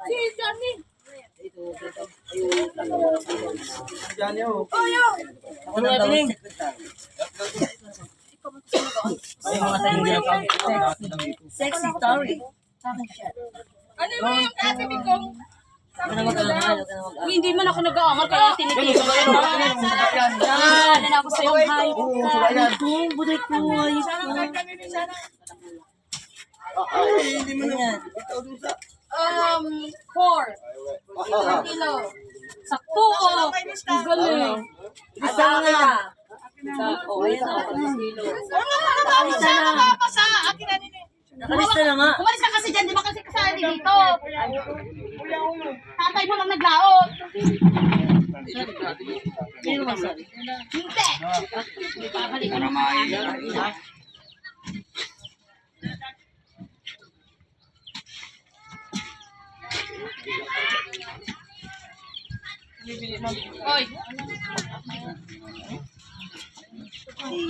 Si Johnny. Diyan yun. Ako na daw ang sexy story. Ano mo yung katabi ko? Huwag na mag-amal. Hindi man ako nag-aamal kaya tinitin ko. Yan na ako sa yung height. Buday ko. Ayos ko. Hindi mo na. Ikaw dun sa... 4. Isang kilo. Sakto ko. Galing. Isa nga. Oh, ayan na. Kilo. Nakalista na. Nakalista na nga. Umalis ka kasi dyan, di ba kasi kasali dito? Tatay mo lang naglaot. Hindi mo masabi. Hindi. Babalik ka naman. Oy.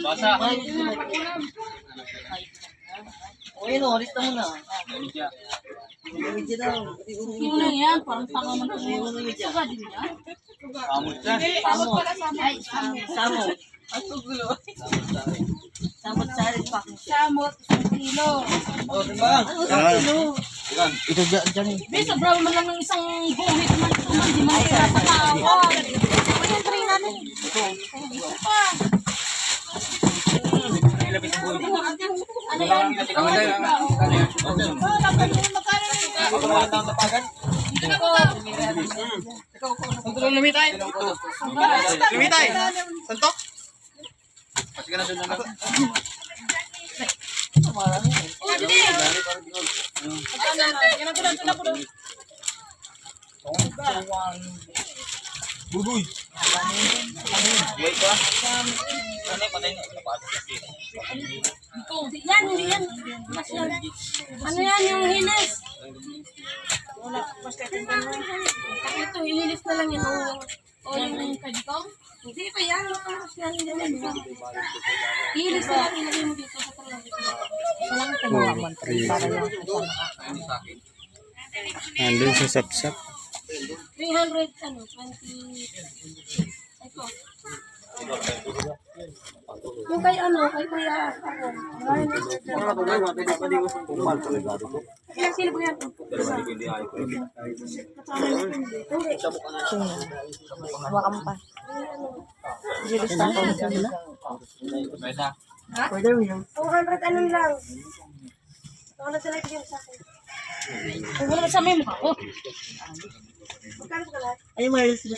Basa. O yun o, lista mo na. Medyo daw. Yung lang yan, parang tanga man ang suga din yan. Kamot siya. Samot. Ay, samot. Samot. Ang tugulo. Samot salit pa. Samot, 1 kilo. O, diba? Ano sa kilo? Yan. Ito dyan eh. Bis, sobrang man lang ng isang buhit man ito man, di man sila sa tao. Ano yung tray natin? Ito pa. Ano yan? Ako naman ang tapagan. Santo lang lumitay. Lumitay. Santo. Sige na doon na. Oh, dili. Yan ang kulang. Bugoy. Bugoy ko ah. Ano yung patay niya? Yan, hindi yan. Ano yan, yung hinis? Wala. Ito, ililis na lang yan. O yung kajikong? Hindi pa yan. Ililis na lang, ilagay mo dito. Walang tanaman. Nandun sa sapsap. 300, ano, 20. Ito. Yung kay ano, kay Kuya ako. Ilang sila po yan? Hawakan mo pa. Ililista ko. Ha? 200 ano lang. 200 talaga yung sa akin. Kung wala sa memo ako. Magkano ka lahat? Ay, may sila